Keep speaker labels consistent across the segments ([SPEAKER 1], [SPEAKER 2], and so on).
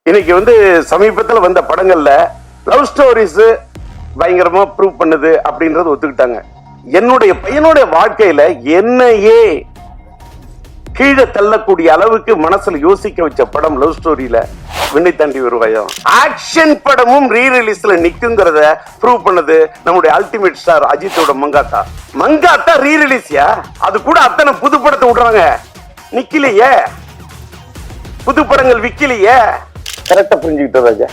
[SPEAKER 1] இன்னைக்கு வந்து சமீபத்தில் வந்த படங்கள்ல லவ் ஸ்டோரிஸ் பயங்கரமா ப்ரூவ் பண்ணுது அப்படின்றது ஒத்துக்கிட்டாங்க. என்னுடைய பையனுடைய வாழ்க்கையில என்னையே கீழே தள்ளக்கூடிய அளவுக்கு மனசுல யோசிக்க வச்ச படம் லவ் ஸ்டோரியில விண்ணை தாண்டி வருவாயம். ஆக்ஷன் படமும் ரீ ரிலீஸ்ல நிக்குங்கிறத ப்ரூவ் பண்ணது நம்முடைய அல்டிமேட் ஸ்டார் அஜித்தோட மங்காத்தா. மங்காத்தா ரீ ரிலீஸ்யா, அது கூட அத்தனை புது படத்தை விடுறாங்க, நிக்கலையே, புது படங்கள் விக்கலையே. கரெக்டா புரிஞ்சுக்கிட்டது ராஜா.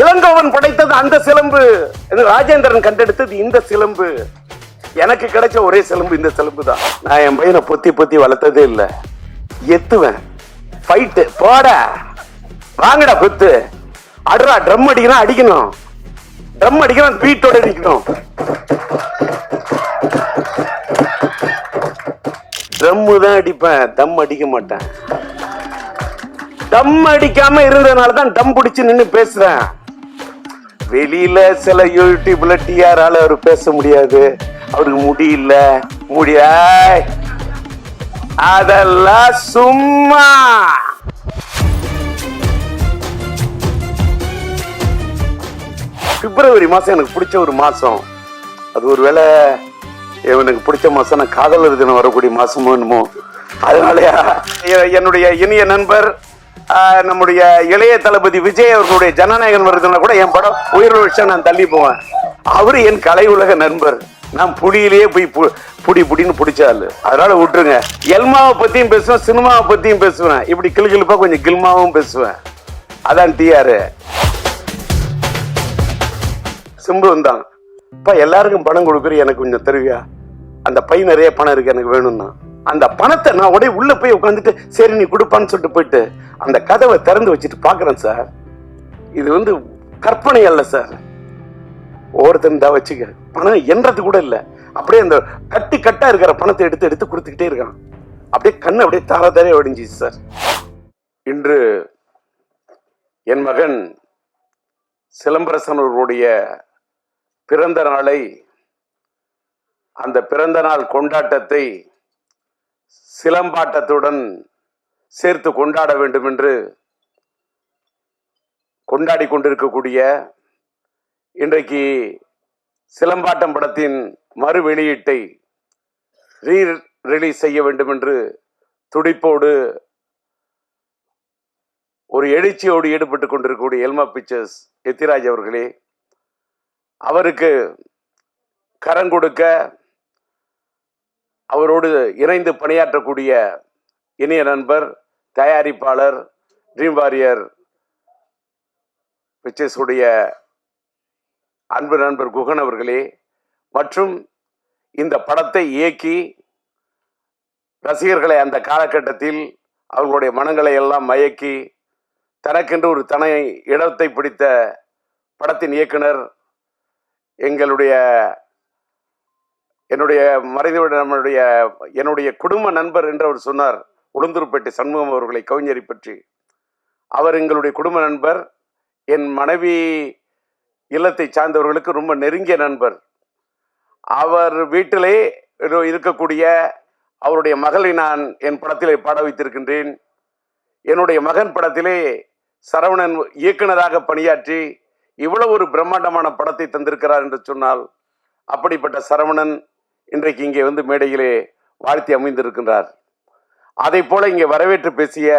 [SPEAKER 1] இளங்கோவன் படைத்தது அந்த சிலம்பு, ராஜேந்திரன் கண்டெடுத்தது இந்த சிலம்பு. எனக்கு கிடைச்ச ஒரே சிலம்பு இந்த சிலம்பு தான். நான் என் பையனை பொத்தி பொத்தி வளர்த்ததே இல்ல. எத்துவேன், ஃபைட்டு போட, வாங்கடா குத்து, அடுறா, ட்ரம் அடிக்கணும், அடிக்கணும், ட்ரம் அடிக்கணும், பீட்டோட அடிக்கணும். ட்ரம்மு தான் அடிப்பேன், தம் அடிக்க மாட்டேன். தம் அடிக்காம இருந்ததுனால தான் டம் பிடிச்சு நின்று பேசுறேன். வெளியில சில யூடியூப்ல டிஆரால அவர் பேச முடியாது, அவருக்கு முடியல, அதெல்லாம் சும்மா. பிப்ரவரி மாசம் எனக்கு பிடிச்ச ஒரு மாசம். அது ஒரு வேளை எனக்கு பிடிச்ச மாசம் நான் காதலர் தினம் வரக்கூடிய மாசமோ என்னமோ. அதனாலயா என்னுடைய இனிய நண்பர் நம்முடைய இளைய தளபதி விஜய் அவர்களுடைய ஜனநாயகன் வருதுன்னா கூட என் படம் உயிர் விஷயம் நான் தள்ளி போவேன். அவரு என் கலை உலக நண்பர். நான் புடியிலேயே போய் புடின்னு பிடிச்சாலு, அதனால விட்டுருங்க. எல்மாவை பத்தியும் பேசுவேன், சினிமாவை பத்தியும் பேசுவேன், இப்படி கிளுகிழுப்பா கொஞ்சம் கில்மாவும் பேசுவேன். அதான் டிஆர். சிம்பு வந்தான், இப்ப எல்லாருக்கும் பணம் கொடுக்குற, எனக்கு கொஞ்சம் தருவியா, அந்த பை நிறைய பணம் இருக்கு, எனக்கு வேணும்னா. அந்த பணத்தை நான் உடனே உள்ள போய் உட்காந்துட்டு சரி நீ கொடுப்பான்னு சொல்லிட்டு போயிட்டு அந்த கதவை திறந்து வச்சுட்டு பாக்குறேன். சார், இது வந்து கற்பனை அல்ல சார். ஒவ்வொருத்தன் தான் வச்சுக்க, பணம் என்றது கூட இல்ல, அப்படியே அந்த கட்டு கட்டா இருக்கிற பணத்தை எடுத்து எடுத்து கொடுத்துக்கிட்டே இருக்கான். அப்படியே கண்ணு அப்படியே தாரதாரே ஒடிஞ்சிச்சு சார். இன்று என் மகன் சிலம்பரசன் அவர்களுடைய பிறந்த நாளை, அந்த பிறந்த நாள் கொண்டாட்டத்தை சிலம்பாட்டத்துடன் சேர்த்து கொண்டாட வேண்டும் என்று கொண்டாடி கொண்டிருக்கக்கூடிய, இன்றைக்கு சிலம்பாட்டம் படத்தின் மறு வெளியீட்டை ரீ ரிலீஸ் செய்ய வேண்டும் என்று துடிப்போடு ஒரு எழுச்சியோடு ஈடுபட்டு கொண்டிருக்கக்கூடிய எல்மா பிக்சர்ஸ் எத்திராஜ் அவர்களே, அவருக்கு கரம் கொடுக்க அவரோடு இணைந்து பணியாற்றக்கூடிய இனிய நண்பர் தயாரிப்பாளர் ட்ரீம் வாரியர் பிக்சர்ஸ் உடைய அன்பு நண்பர் குகன் அவர்களே, மற்றும் இந்த படத்தை இயக்கி ரசிகர்களை அந்த காலகட்டத்தில் அவர்களுடைய மனங்களை எல்லாம் மயக்கி தனக்கென்று ஒரு தனி இடத்தை பிடித்த படத்தின் இயக்குனர் என்னுடைய மறைந்த என்னுடைய குடும்ப நண்பர் என்று அவர் சொன்னார், உளுந்தூர்பேட்டை சண்முகம் அவர்களை, கவிஞரை பற்றி. அவர் எங்களுடைய குடும்ப நண்பர், என் மனைவி இல்லத்தை சார்ந்தவர்களுக்கு ரொம்ப நெருங்கிய நண்பர். அவர் வீட்டிலே இருக்கக்கூடிய அவருடைய மகளை நான் என் படத்திலே பாட வைத்திருக்கின்றேன். என்னுடைய மகன் படத்திலே சரவணன் இயக்குனராக பணியாற்றி இவ்வளவு ஒரு பிரம்மாண்டமான படத்தை தந்திருக்கிறார் என்று சொன்னால், அப்படிப்பட்ட சரவணன் இன்றைக்கு இங்கே வந்து மேடையிலே வாழ்த்தி அமைந்திருக்கின்றார். அதை போல இங்கே வரவேற்று பேசிய,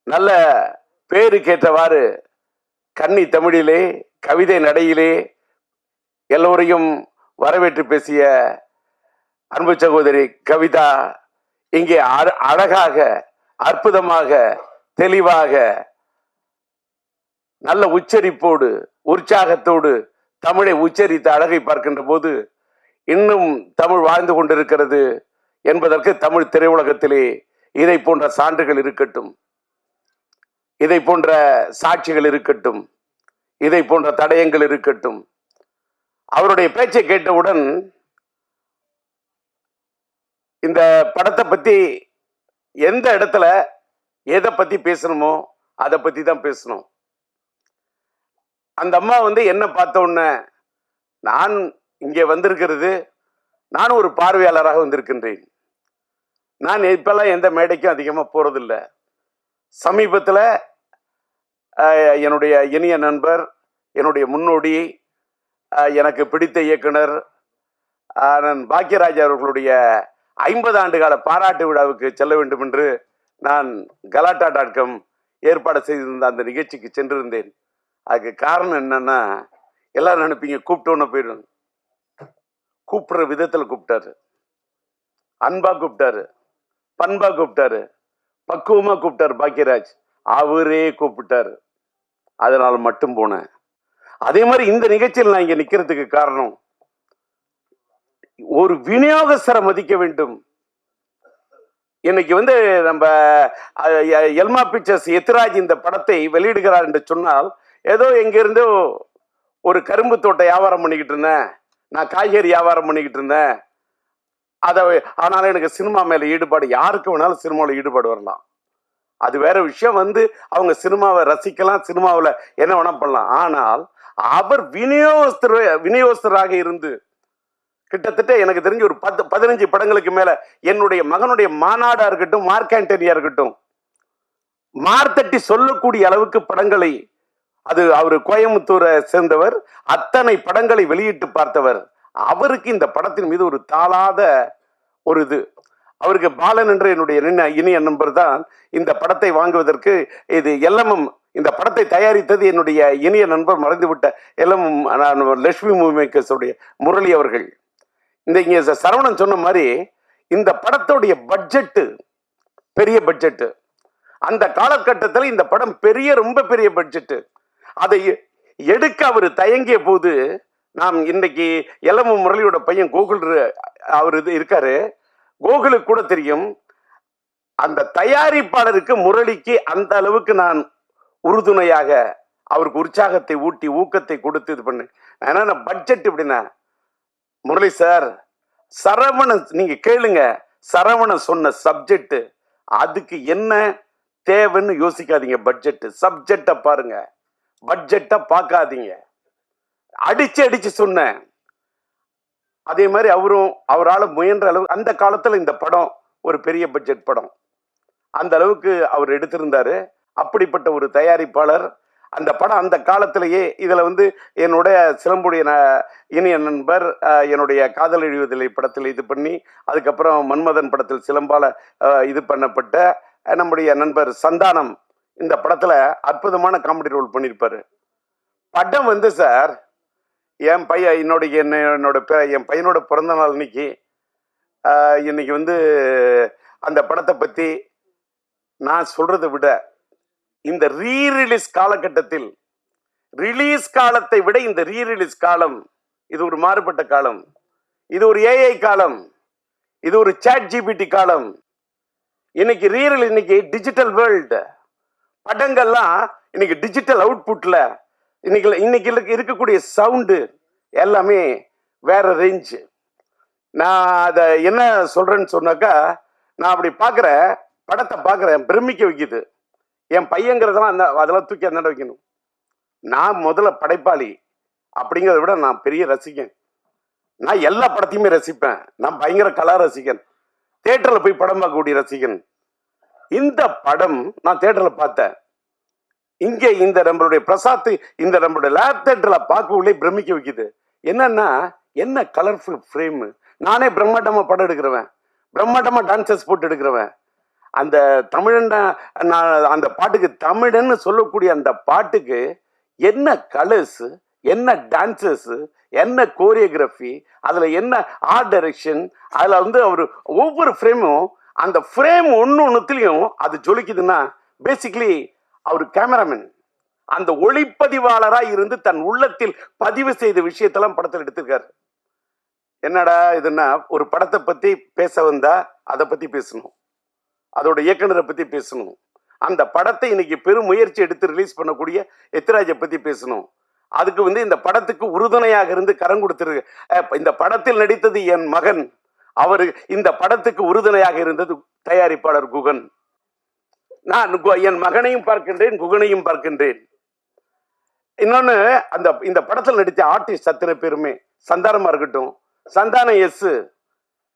[SPEAKER 1] நல்ல பேரு கேட்டவாறு கன்னி தமிழிலே கவிதை நடையிலே எல்லோரையும் வரவேற்று பேசிய அன்பு சகோதரி கவிதா இங்கே அழகாக, அற்புதமாக, தெளிவாக, நல்ல உச்சரிப்போடு, உற்சாகத்தோடு தமிழை உச்சரித்த அழகை பார்க்கின்ற போது இன்னும் தமிழ் வாழ்ந்து கொண்டிருக்கிறது என்பதற்கு தமிழ் திரையுலகத்திலே இதை போன்ற சான்றுகள் இருக்கட்டும், இதை போன்ற சாட்சிகள் இருக்கட்டும், இதை போன்ற தடயங்கள் இருக்கட்டும். அவருடைய பேச்சை கேட்டவுடன் இந்த படத்தை பத்தி எந்த இடத்துல எதை பத்தி பேசணுமோ அதை பத்தி தான் பேசணும். அந்த அம்மா வந்து என்ன பார்த்த உடனே, நான் இங்கே வந்திருக்கிறது, நான் ஒரு பார்வையாளராக வந்திருக்கின்றேன். நான் இப்பெல்லாம் எந்த மேடைக்கும் அதிகமாக போறதில்லை. சமீபத்தில் என்னுடைய இனிய நண்பர், என்னுடைய முன்னோடி, எனக்கு பிடித்த இயக்குனர் பாக்யராஜ் அவர்களுடைய 50 ஆண்டு கால பாராட்டு விழாவுக்கு செல்ல வேண்டும் என்று நான் கலாட்டா.com ஏற்பாடு செய்திருந்த அந்த நிகழ்ச்சிக்கு சென்றிருந்தேன். அதுக்கு காரணம் என்னன்னா, எல்லாரும் நினைப்பீங்க கூப்பிட்டோன்னு போயிடும். கூப்பிடுற விதத்தில் கூப்பிட்டாரு, அன்பா கூப்பிட்டாரு, பண்பா கூப்பிட்டாரு, பக்குவமா கூப்பிட்டாரு பாக்யராஜ். அவரே கூப்பிட்டாரு, அதனால மட்டும் போனேன். அதே மாதிரி இந்த நிகழ்ச்சியில் நான் இங்க நிக்கிறதுக்கு காரணம், ஒரு விநியோகஸ்தரை மதிக்க வேண்டும். இன்னைக்கு நம்ம எல்மா பிக்சர்ஸ் எத்திராஜ் இந்த படத்தை வெளியிடுகிறார் என்று சொன்னால், ஏதோ எங்கிருந்தோ ஒரு கரும்பு தோட்ட வியாபாரம் பண்ணிக்கிட்டு இருந்தேன், நான் காய்கறி வியாபாரம் பண்ணிக்கிட்டு இருந்தேன், ஆனாலும் எனக்கு சினிமா மேல ஈடுபாடு, யாருக்கு வேணாலும் சினிமாவில் ஈடுபாடு வரலாம், அது வேற விஷயம். அவங்க சினிமாவை ரசிக்கலாம், சினிமாவில் என்ன வேணா பண்ணலாம். ஆனால் அவர் விநியோகஸ்தராக இருந்து கிட்டத்தட்ட எனக்கு தெரிஞ்சு ஒரு 10-15 படங்களுக்கு மேல என்னுடைய மகனுடைய மாநாடா இருக்கட்டும், மார்க் ஆண்டனியா இருக்கட்டும், மார்த்தட்டி சொல்லக்கூடிய அளவுக்கு படங்களை, அது அவரு கோயம்புத்தூரை சேர்ந்தவர், அத்தனை படங்களை வெளியிட்டு பார்த்தவர். அவருக்கு இந்த படத்தின் மீது ஒரு தாளாத ஒரு இது. அவருக்கு பாலன் என்ற என்னுடைய இனிய நண்பர் தான் இந்த படத்தை வாங்குவதற்கு, இது LMM இந்த படத்தை தயாரித்தது என்னுடைய இனிய நண்பர் மறைந்துவிட்ட LMM லட்சுமி மூவி மேக்கர்ஸ் உடைய முரளி அவர்கள். இங்க சரவணன் சொன்ன மாதிரி இந்த படத்துடைய பட்ஜெட் பெரிய பட்ஜெட். அந்த காலகட்டத்தில் இந்த படம் ரொம்ப பெரிய பட்ஜெட். அதை எடுக்க அவர் தயங்கிய போது, நாம் இன்னைக்கு LMM முரளியோட பையன் கோகுல் அவர் இருக்காரு, கோகுலுக்கு கூட தெரியும், அந்த தயாரிப்பாளருக்கு முரளிக்கு அந்த அளவுக்கு நான் உறுதுணையாக அவருக்கு உற்சாகத்தை ஊட்டி ஊக்கத்தை கொடுத்து இது பண்ணு. ஏன்னா பட்ஜெட் எப்படின்னா, முரளி சார், சரவணன் நீங்க கேளுங்க, சரவணன் சொன்ன சப்ஜெக்ட், அதுக்கு என்ன தேவைன்னு யோசிக்காதீங்க, பட்ஜெட் சப்ஜெக்ட பாருங்க, பட்ஜெட்ட பார்க்காதீங்க, அடிச்சு சொன்னேன். அதே மாதிரி அவரால் முயன்ற அளவு அந்த காலத்துல இந்த படம் ஒரு பெரிய பட்ஜெட் படம், அந்த அளவுக்கு அவர் எடுத்திருந்தாரு. அப்படிப்பட்ட ஒரு தயாரிப்பாளர். அந்த படம் அந்த காலத்திலேயே இதுல என்னுடைய சிலம்புடைய இனிய நண்பர் என்னுடைய காதல் எழுவதில்லை படத்தில் இது பண்ணி, அதுக்கப்புறம் மன்மதன் படத்தில் சிலம்பால இது பண்ணப்பட்ட நம்முடைய நண்பர் சந்தானம் இந்த படத்துல அற்புதமான காமெடி ரோல் பண்ணியிருப்பாரு. படம் சார், என் பையனோட பிறந்த நாள் இன்னைக்கு அந்த படத்தை பத்தி நான் சொல்றதை விட, இந்த ரீரிலீஸ் காலகட்டத்தில், ரிலீஸ் காலத்தை விட இந்த ரீரிலீஸ் காலம் இது ஒரு மாறுபட்ட காலம், இது ஒரு AI காலம், இது ஒரு ChatGPT காலம். இன்னைக்கு இன்னைக்கு டிஜிட்டல் வேர்ல்டு, படங்கள்லாம் இன்னைக்கு டிஜிட்டல் அவுட்புட்ல, இன்னைக்கு இருக்கக்கூடிய சவுண்டு எல்லாமே வேற ரேஞ்சு. நான் அதை என்ன சொல்றேன்னு சொன்னாக்கா, நான் அப்படி பார்க்குறேன், படத்தை பார்க்குறேன், பிரமிக்க வைக்குது. என் பையங்கிறதெல்லாம் அதெல்லாம் தூக்கி அந்த வைக்கணும். நான் முதல்ல படைப்பாளி அப்படிங்கிறத விட நான் பெரிய ரசிகன். நான் எல்லா படத்தையுமே ரசிப்பேன். நான் பயங்கர கலா ரசிகன், தியேட்டர்ல போய் படம் பார்க்கக்கூடிய ரசிகன். இந்த படம் நான் தியேட்டர்ல பார்த்தேன். இங்க இந்த நம்மளுடைய பிரசாத் இந்த நம்மளுடைய லேப் தியேட்டர்ல பார்க்கவுள்ளே பிரமிக்க வைக்குது. என்னன்னா, என்ன கலர்ஃபுல் ஃப்ரேம். நானே பிரம்மாண்டமா படம் எடுக்கிறவன், பிரம்மாண்டமா டான்சர்ஸ் போட்டு எடுக்கிறவன். அந்த தமிழன் அந்த பாட்டுக்கு, தமிழன்னு சொல்லக்கூடிய அந்த பாட்டுக்கு என்ன கலர்ஸ், என்ன டான்சர்ஸ், என்ன கோரியோகிராஃபி, அதுல என்ன ஆர்ட் டைரக்ஷன், அதுல அவர் ஒவ்வொரு ஃப்ரேமும், அந்த ஃப்ரேம் ஒன்னுலயும் அது ஜொலிக்குதுன்னா பேசிக்கலி அவர் கேமராமேன், அந்த ஒளிப்பதிவாளராக இருந்து தன் உள்ளத்தில் பதிவு செய்த விஷயத்தெல்லாம் படத்தில் எடுத்திருக்காரு. என்னடா இதுன்னா, ஒரு படத்தை பத்தி பேச வந்தா அதை பத்தி பேசணும், அதோட இயக்குனரை பத்தி பேசணும், அந்த படத்தை இன்னைக்கு பெரும் முயற்சி எடுத்து ரிலீஸ் பண்ணக்கூடிய எத்திராஜை பத்தி பேசணும். அதுக்கு இந்த படத்துக்கு உறுதுணையாக இருந்து கரம் கொடுத்திருக்கு. இந்த படத்தில் நடித்தது என் மகன், அவரு இந்த படத்துக்கு உறுதுணையாக இருந்தது தயாரிப்பாளர் குகன். நான் என் மகனையும் பார்க்கின்றேன், குகனையும் பார்க்கின்றேன். இன்னொன்னு, இந்த படத்தில் நடித்த ஆர்டிஸ்ட் அத்தனை பேருமே, சந்தானமா இருக்கட்டும், Santhanam yes,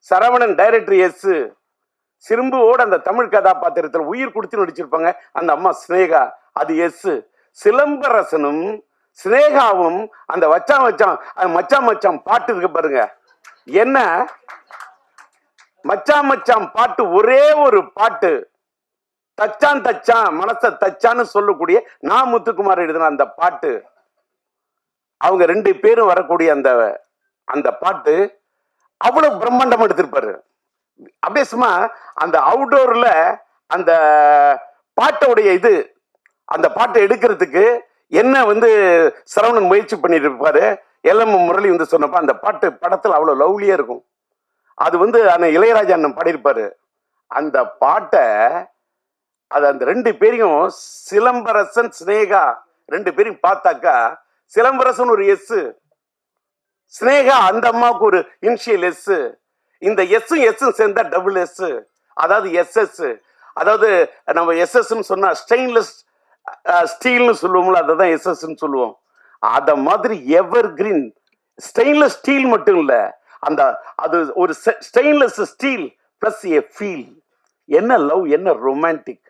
[SPEAKER 1] Saravanan director yes, சிம்புவோட அந்த தமிழ் கதாபாத்திரத்தில் உயிர் கொடுத்து நடிச்சிருப்பாங்க அந்த அம்மா ஸ்னேகா, அது எஸ். சிலம்பரசனும் ஸ்னேகாவும் அந்த மச்சான் மச்சான் மச்சான் மச்சான் பாட்டு இருக்கு பாருங்க, என்ன மச்சான் மச்சான் பாட்டு, ஒரே ஒரு பாட்டு, தச்சான் தச்சான் மனச தச்சான்னு சொல்லக்கூடிய நான் முத்துக்குமார் எழுதின அந்த பாட்டு, அவங்க 2 பேரும் வரக்கூடிய அந்த அந்த பாட்டு அவ்வளவு பிரம்மாண்டம் எடுத்திருப்பாரு. அப்படியே சும்மா அந்த அவுட்டோர்ல அந்த பாட்டோடைய இது, அந்த பாட்டை எடுக்கிறதுக்கு என்ன சரவணன் முயற்சி பண்ணிட்டு இருப்பாரு. எல்எம் முரளி சொன்னப்ப அந்த பாட்டு படத்துல அவ்வளவு லவ்லியா இருக்கும். அது இளையராஜா அண்ணன் பாடியிருப்பாரு. அந்த பாட்டை அது அந்த 2 பேரையும் சிலம்பரசன் ஸ்னேகா 2 பேரையும் பார்த்தாக்கா, சிலம்பரசன் ஒரு எஸ், ஸ்னேகா அந்த அம்மாவுக்கு ஒரு இனிஷியல் எஸ், இந்த எஸ் சேர்ந்தா டபுள் எஸ், அதாவது எஸ்எஸ். அதாவது நம்ம எஸ்எஸ் சொன்னா ஸ்டெயின்லெஸ் ஸ்டீல்னு சொல்லுவோம்ல, அதான் எஸ்எஸ் சொல்லுவோம். அத மாதிரி எவர் கிரீன் ஸ்டெயின்லெஸ் ஸ்டீல் மட்டும் இல்ல, அந்த அது ஒரு stainless steel plus A feel. என்ன லவ், என்ன ரொமான்டிக்,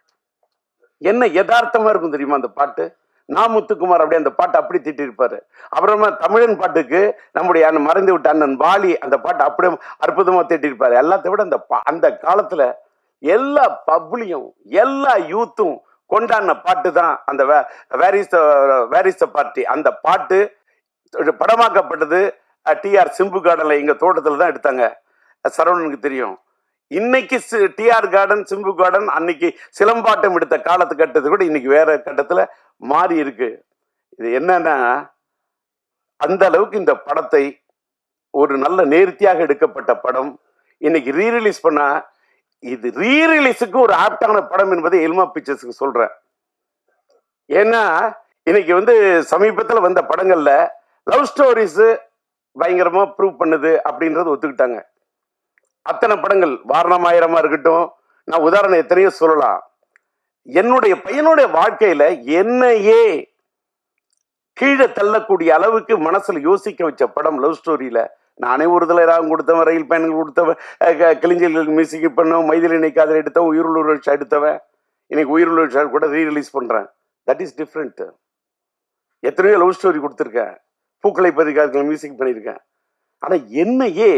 [SPEAKER 1] என்ன யதார்த்தமா இருக்கும் தெரியுமா அந்த பாட்டு. நான் முத்துக்குமார் அப்படியே அந்த பாட்டு அப்படி திட்டி இருப்பாரு. அப்புறமா தமிழன் பாட்டுக்கு நம்முடைய மறைந்து விட்ட அண்ணன் வாலி அந்த பாட்டு அப்படியே அற்புதமா திட்டிருப்பாரு. எல்லாத்த விட அந்த காலத்துல எல்லா பப்ளியும் எல்லா யூத்தும் கொண்டாடின பாட்டு தான் அந்த வேர் இஸ் த பார்ட்டி. அந்த பாட்டு படமாக்கப்பட்டது டிஆர் சிம்பு கார்டன்ல, எங்க தோட்டத்துல தான் எடுத்தாங்க. சரவணனுக்கு தெரியும். இன்னைக்கு டிஆர் கார்டன் சிம்பு கார்டன் அன்னைக்கு சிலம்பாட்டம் எடுத்த காலத்து கட்டத்தை கூட இன்னைக்கு வேற கட்டத்துல மாறி இருக்கு. இது என்னன்னா, அந்த அளவுக்கு இந்த படத்தை ஒரு நல்ல நேர்த்தியாக எடுக்கப்பட்ட படம் இன்னைக்கு ரீரிலீஸ் பண்ணா, இது ரீரிலீஸுக்கு ஒரு ஆப்டான படம் என்பதை எல்மா பிக்சர்ஸ்க்கு சொல்றேன். ஏன்னா இன்னைக்கு சமீபத்தில் வந்த படங்கள்ல லவ் ஸ்டோரிஸ் பயங்கரமா ப்ரூவ் பண்ணுது அப்படின்றது ஒத்துக்கிட்டாங்க. அத்தனை படங்கள் வாரணமாயிரமா இருக்கட்டும், நான் உதாரணம் எத்தனையோ சொல்லலாம். என்னுடைய பையனுடைய வாழ்க்கையில என்னையே கீழே தள்ளக்கூடிய அளவுக்கு மனசுல யோசிக்க வச்ச படம் லவ் ஸ்டோரியில. நானே ஒரு தலை ராகம் கொடுத்தவன், ரயில் பயணங்கள் கொடுத்தவன், கிளிஞ்சல்களுக்கு மியூசிக் பண்ணவன், மைதிலி காதல் எடுத்தவன், உயிருள்ள எடுத்தவன். இன்னைக்கு உயிருள்ள கூட ரீரிலீஸ் பண்றேன். That is different. எத்தனையோ லவ் ஸ்டோரி கொடுத்துருக்கேன், பூக்களை பதிக்காத மியூசிக் பண்ணியிருக்கேன். ஆனா என்னையே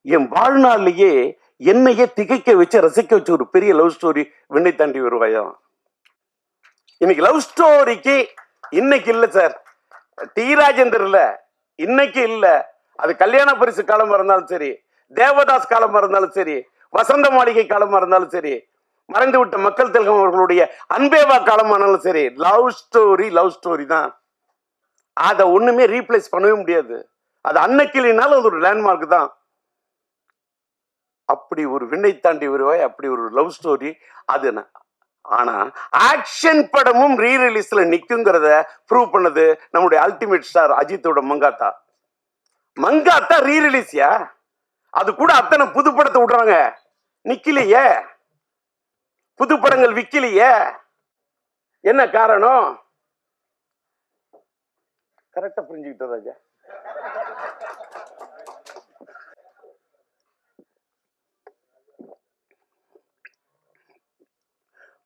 [SPEAKER 1] என் வாழ்நாள்லயே என்னையே திகைக்க வச்சு ரசிக்க வச்ச ஒரு பெரிய லவ் ஸ்டோரி விண்ணை தாண்டி வருவாயா. இன்னைக்கு லவ் ஸ்டோரிக்கு இன்னைக்கு இல்ல சார், டி ராஜேந்தர் இல்ல, இன்னைக்கு இல்ல. அது கல்யாண பரிசு காலமா இருந்தாலும் சரி, தேவதாஸ் காலமா இருந்தாலும் சரி, வசந்த மாளிகை காலமா இருந்தாலும் சரி, மறைந்து விட்ட மக்கள் திலகம் அவர்களுடைய அன்பேவா காலமானாலும் சரி, லவ் ஸ்டோரி தான். அதை ஒண்ணுமே ரீப்ளேஸ் பண்ணவே முடியாது. அது அன்னைக்கு இல்லைனாலும் அது ஒரு லேண்ட்மார்க் தான். அப்படி ஒரு விண்ணை தாண்டி வருவாய், அப்படி ஒரு லவ் ஸ்டோரி அது. ஆனா ஆக்ஷன் படமும் ரீரிலீஸ்ல நிக்குங்கிறத ப்ரூவ் பண்ணது நம்முடைய அல்டிமேட் ஸ்டார் அஜித்தோட மங்காத்தா ரீரிலீஸ்யா. அது கூட அத்தனை புது படத்தை விடுறாங்க, நிக்கலையே, புது படங்கள் விக்கலையே. என்ன காரணம்? கரெக்டா புரிஞ்சுக்கிட்டோம் ராஜா.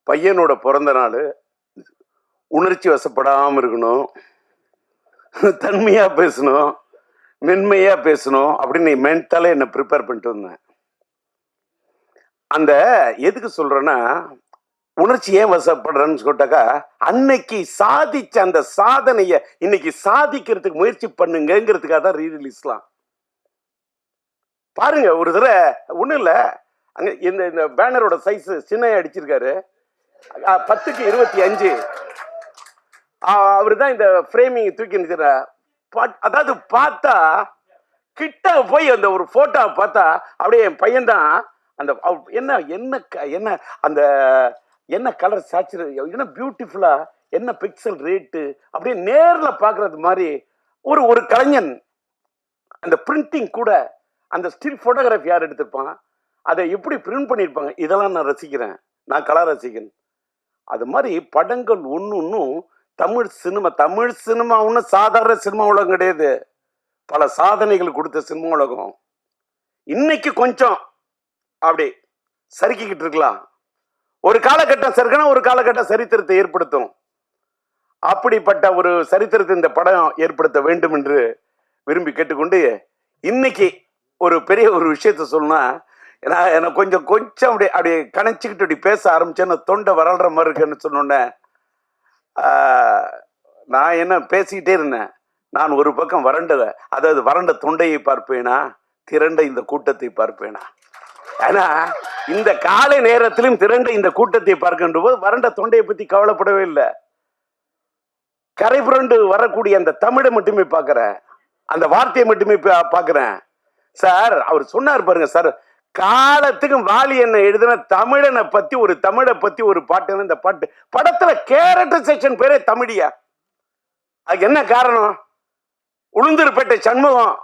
[SPEAKER 1] பையனோட பிறந்த நாள், உணர்ச்சி வசப்படாம இருக்கணும், தன்மையா பேசணும், மென்மையா பேசணும் அப்படின்னு மென்டலா என்ன ப்ரிப்பேர் பண்ணிட்டு வந்தேன். அந்த எதுக்கு சொல்றேன்னா, உணர்ச்சி ஏன் வசப்படுறேன்னு சொல்லிட்டாக்கா, அன்னைக்கு சாதிச்ச அந்த சாதனைய இன்னைக்கு சாதிக்கிறதுக்கு முயற்சி பண்ணுங்கிறதுக்காக தான் ரீரிலீஸ்லாம். பாருங்க, ஒரு தடவை ஒண்ணும் இல்ல, அங்க இந்த பேனரோட சைஸ் சின்ன அடிச்சிருக்காரு, 10:25. அவரு தான் இந்த ஃப்ரேமிங் தூக்கி நிற்கிற. அதாவது பார்த்தா கிட்ட போய் அந்த ஒரு போட்டோ பார்த்தா அப்படியே என் பையன் தான். அந்த என்ன என்ன என்ன அந்த என்ன கலர் சேச்சுரேட், என்ன பியூட்டிஃபுல்லா, என்ன பிக்சல் ரேட்டு, அப்படியே நேர்ல பாக்குறது மாதிரி ஒரு கலைஞன். அந்த பிரிண்டிங் கூட, அந்த ஸ்டில் போட்டோகிராஃபி யார் எடுத்திருப்பான், அதை எப்படி பிரிண்ட் பண்ணியிருப்பாங்க, இதெல்லாம் நான் ரசிக்கிறேன். நான் கலா ரசிகன். அது மாதிரி படங்கள் ஒன்னும் தமிழ் சினிமா ஒன்னும் சாதாரண சினிமா உலகம் கிடையாது. பல சாதனைகள் கொடுத்த சினிமா உலகம். இன்னைக்கு கொஞ்சம் அப்படி சறுக்கிக்கிட்டு இருக்கலாம். ஒரு காலகட்டம் சறுக்கணும், ஒரு காலகட்டம் சரித்திரத்தை ஏற்படுத்தும். அப்படிப்பட்ட ஒரு சரித்திரத்தை இந்த படம் ஏற்படுத்த வேண்டும் என்று விரும்பி கேட்டுக்கொண்டு, இன்னைக்கு ஒரு பெரிய ஒரு விஷயத்த சொல்லணும்னா, எனக்கு கொஞ்சம் அப்படியே கணச்சிக்கிட்டு அப்படி பேச ஆரம்பிச்சேன்னு தொண்டை வறள்ற மாதிரி இருக்குன்னு சொன்னோன்னே, நான் என்ன பேசிக்கிட்டே இருந்தேன். நான் ஒரு பக்கம் வறண்ட தொண்டையை பார்ப்பேனா, திரண்ட இந்த கூட்டத்தை பார்ப்பேனா? ஆனா இந்த காலை நேரத்திலும் திரண்ட இந்த கூட்டத்தை பார்க்கின்ற போது வறண்ட தொண்டையை பத்தி கவலைப்படவே இல்லை. கரை புரண்டு வரக்கூடிய அந்த தமிழை மட்டுமே பார்க்கிறேன், அந்த வார்த்தையை மட்டுமே பார்க்கிறேன். சார் அவர் சொன்னார் பாருங்க சார், காலத்துக்கு வாலி என்ன எழுதின தமிழனை பத்தி ஒரு தமிழை பத்தி ஒரு பாட்டு. இந்த பாட்டு படத்துல கேரக்டர் செக்ஷன் பேரே தமிழியா? அதுக்கு என்ன காரணம்? உளுந்தூர்பேட்டை சண்முகம்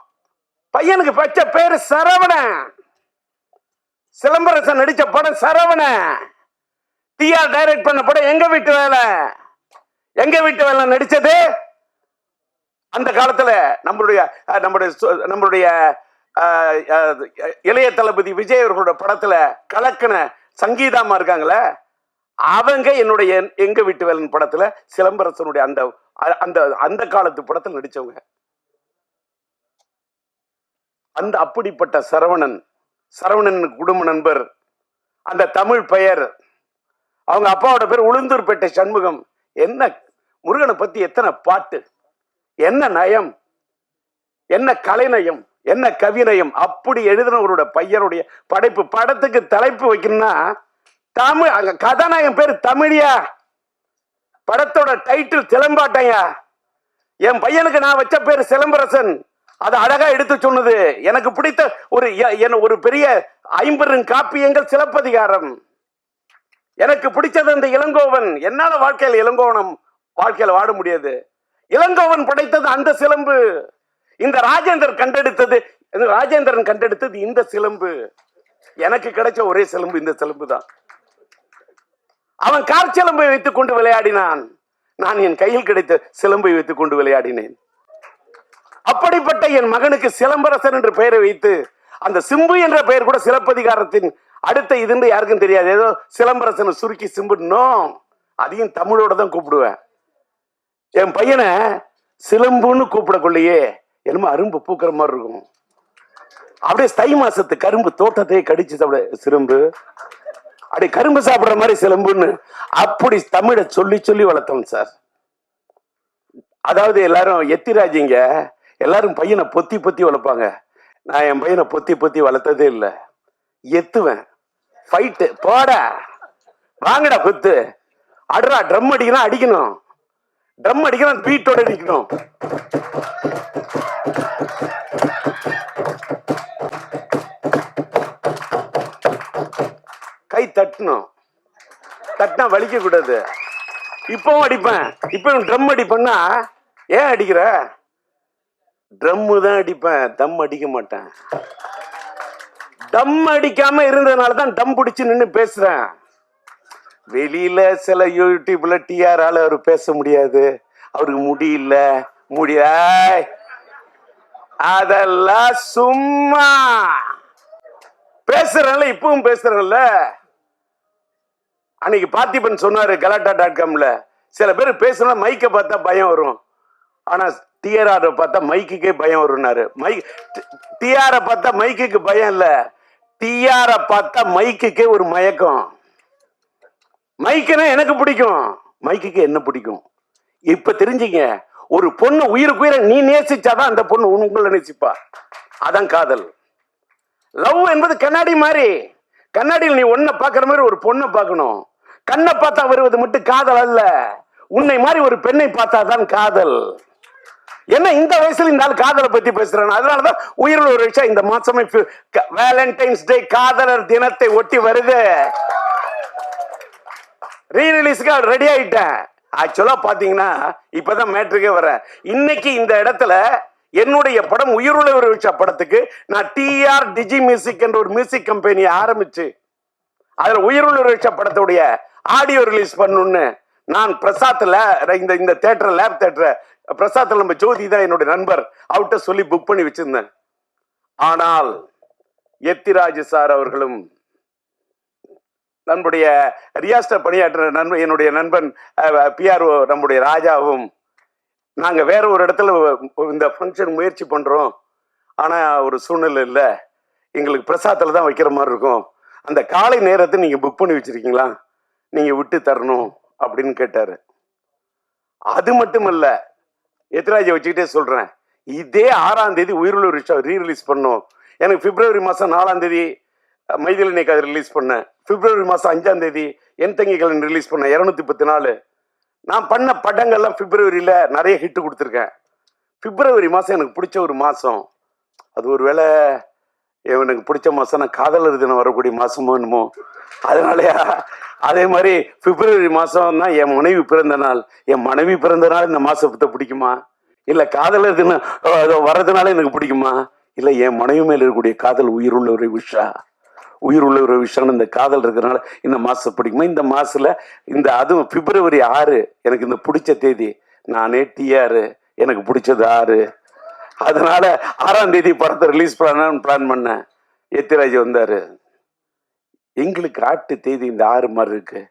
[SPEAKER 1] பையனுக்கு பச்சை பேரு சரவணன். சிலம்பரசன் நடிச்ச படம் சரவணன். டிஆர் டைரக்ட் பண்ண படம் எங்க வீட்டு வேலை. எங்க வீட்டு வேலை நடிச்சது அந்த காலத்துல நம்மளுடைய இளைய தளபதி விஜய் அவர்களோட படத்துல கலக்கன சங்கீதாமா இருக்காங்களே, அவங்க என்னுடைய எங்க வீட்டு வேலை படத்துல சிலம்பரசனுடைய அந்த அந்த அந்த காலத்து படத்தில் நடிச்சவங்க. அந்த அப்படிப்பட்ட சரவணன் குடும்ப நண்பர், அந்த தமிழ் பெயர், அவங்க அப்பாவோட பேர் உளுந்தூர்பேட்டை சண்முகம். என்ன முருகனை பத்தி எத்தனை பாட்டு, என்ன நயம், என்ன கலைநயம், என்ன கவிநயம். அப்படி எழுதினவரோட பையனுடைய படைப்பு. படத்துக்கு தலைப்பு வைக்கணும்னா தமிழ், அங்க கதாநாயகன் பேர் தமிழியா, படத்தோட டைட்டில் சிலம்பாட்டையா. என் பையனுக்கு நான் வச்ச பேர் சிலம்பரசன். அது அழகா எடுத்து சொன்னது. எனக்கு பிடித்த ஒரு பெரிய 50 காப்பியங்கள் சிலப்பதிகாரம். எனக்கு பிடிச்சது அந்த இளங்கோவன். என்னால வாழ்க்கையில வாட முடியாது. இளங்கோவன் படைத்தது அந்த சிலம்பு. இந்த ராஜேந்திரன் கண்டெடுத்தது இந்த சிலம்பு. எனக்கு கிடைச்ச ஒரே சிலம்பு இந்த சிலம்பு தான். அவன் கார் சிலம்பை வைத்துக் கொண்டு விளையாடினான், நான் என் கையில் கிடைத்த சிலம்பை வைத்துக் கொண்டு விளையாடினேன். அப்படிப்பட்ட என் மகனுக்கு சிலம்பரசன் என்று பெயரை வைத்து, அந்த சிம்பு என்ற பெயர் கூட சிலப்பதிகாரத்தின் அடுத்த இதுன்னு யாருக்கும் தெரியாது. ஏதோ சிலம்பரசனை சுருக்கி சிம்புனோ, அதையும் தமிழோட தான் கூப்பிடுவேன். என் பையனை சிலம்புன்னு கூப்பிடக்குள்ளேயே என்னமோ அரும்பு பூக்கிற மாதிரி இருக்கும். அப்படியே தை மாசத்து கரும்பு தோட்டத்தையே கடிச்சு சாப்பிட சிலம்பு, அப்படி கரும்பு சாப்பிடுற மாதிரி சிலம்புன்னு அப்படி தமிழை சொல்லி சொல்லி வளர்த்தோம் சார். அதாவது எல்லாரும் எத்திராஜிங்க, எல்லாரும் பையனை பொத்தி பொத்தி வளர்ப்பாங்க. நான் என் பையனை பொத்தி பொத்தி வளர்த்ததே இல்லை. எத்துவேன், ஃபைட்டு, போடா வாங்கடா குத்து, அடுறா, ட்ரம் அடிக்கணும், அடிக்கணும், ட்ரம் அடிக்கணும், பீட்டோட அடிக்கணும். கை தட்டணும், தட்டினா வலிக்க கூடாது. இப்பவும் அடிப்பேன். இப்பவும் ட்ரம் அடிப்பேன்னா, ஏன் அடிக்கிற? ட்ரம்மு தான் அடிப்பேன், தம் அடிக்க மாட்டேன். டம் அடிக்காம இருந்ததுனால தான் டம் பிடிச்சு நின்று பேசுறேன். வெளியில சில யூடியூப்ல டிஆரால அவர் பேச முடியாது, அவருக்கு முடியல, அதெல்லாம் சும்மா பேசுறேன்ல, இப்பவும் பேசுறேன்ல. அன்னைக்கு பார்த்திபன் சொன்னாரு கலாட்டா.comல, சில பேர் பேசுனா மைக்கை பார்த்தா பயம் வரும், ஆனா டிஆர் பார்த்தா மைக்குக்கே பயம் வரும்னாரு. டிஆர் பார்த்தா மைக்குக்கு பயம் இல்ல, டிஆர் பார்த்தா மைக்குக்கே ஒரு மயக்கம். மைக்குன்னா எனக்கு பிடிக்கும், மைக்குக்கு என்ன பிடிக்கும். இப்ப தெரிஞ்சுங்க, ஒரு பொண்ணு உயிருக்கு நீ நேசிச்சாதான் அந்த பொண்ணு உங்களை நேசிப்பா. அதான் காதல். லவ் என்பது கண்ணாடி மாதிரி. கண்ணாடியில் நீ ஒன்ன பாக்குற மாதிரி ஒரு பொண்ணை பார்க்கணும். கண்ணை பார்த்தா வருவது மட்டும் காதல் அல்ல, உன்னை மாதிரி ஒரு பெண்ணை பார்த்தா தான் காதல். என்ன இந்த வயசுல இந்த காதலை பத்தி பேசுறேன். அதனாலதான் உயிரில் ஒரு விஷயம் இந்த மாசமே வேலண்டைன்ஸ் டே, காதலர் தினத்தை ஒட்டி வருது. ரீரிலீஸ்க்கு ரெடி ஆயிட்டேன். ஆக்சுவலா பாத்தீங்கன்னா இப்பதான் மேட்ருக்கே வரேன். இன்னைக்கு இந்த இடத்துல என்னுடைய படம் உயிருள்ள ஒரு விஷயம் படத்துக்கு நான் டிஆர் டிஜி மியூசிக் என்ற ஒரு மியூசிக் கம்பெனியை ஆரம்பிச்சு அதுல உயிருள்ள ஒரு விஷயம் படத்துடைய ஆடியோ ரிலீஸ் பண்ணணும்னு நான் பிரசாத்ல இந்த தியேட்டர், லேப் தியேட்டர் பிரசாத்ல நம்ம ஜோதி தான் என்னுடைய நண்பர், அவர்கிட்ட சொல்லி புக் பண்ணி வச்சிருந்தேன். ஆனால் எத்திராஜ் சார் அவர்களும் நம்முடைய ரியாஸ்ட பணியாற்ற நண்பன், என்னுடைய நண்பன் பிஆர்ஓ நம்முடைய ராஜாவும் நாங்க வேற ஒரு இடத்துல இந்த ஃபங்க்ஷன் முயற்சி பண்றோம், ஆனா ஒரு சூழ்நிலை இல்லை, எங்களுக்கு பிரசாதத்துல தான் வைக்கிற மாதிரி இருக்கும், அந்த காலை நேரத்தை நீங்க புக் பண்ணி வச்சிருக்கீங்களா, நீங்க விட்டு தரணும் அப்படின்னு கேட்டாரு. அது மட்டுமல்ல, எத்திராஜை வச்சுக்கிட்டே சொல்றேன், இதே 6ஆம் தேதி உயிருள்ள ரீரிலீஸ் பண்ணோம். எனக்கு பிப்ரவரி மாசம் 4ஆம் தேதி மைதிலி கதை ரிலீஸ் பண்ணேன். பிப்ரவரி மாசம் 5ஆம் தேதி என் தங்கிகள் ரிலீஸ் பண்ணேன். 210 நான் பண்ண படங்கள்லாம் பிப்ரவரியில நிறைய ஹிட் கொடுத்துருக்கேன். பிப்ரவரி மாசம் எனக்கு பிடிச்ச ஒரு மாசம். அது ஒரு வேளை எனக்கு பிடிச்ச மாசம் நான் காதலர் தினம் வரக்கூடிய மாசமோ என்னமோ, அதனாலயா. அதே மாதிரி பிப்ரவரி மாசம் தான் என் மனைவி பிறந்த நாள். என் மனைவி பிறந்த நாள் இந்த மாசத்தை பிடிக்குமா, இல்ல காதலர் தினம் வர்றதுனால எனக்கு பிடிக்குமா, இல்ல என் மனைவி மேல இருக்கக்கூடிய காதல் உயிருள்ள ஒரு விஷயம், உயிருள்ள ஒரு விஷயம், இந்த காதல் இருக்கிறதுனால இந்த மாசம் பிடிக்குமா. இந்த மாசத்துல இந்த அதுவும் பிப்ரவரி 6 எனக்கு இந்த பிடிச்ச தேதி. நானே டிஆர், எனக்கு பிடிச்சது 6. அதனால 6ஆம் தேதி படத்தை ரிலீஸ் பண்ணலாம்னு பிளான் பண்ணேன். எத்திராஜ் வந்தாரு. எங்களுக்கு ஆட்டு தேதி இந்த 6 மாதிரி இருக்கு.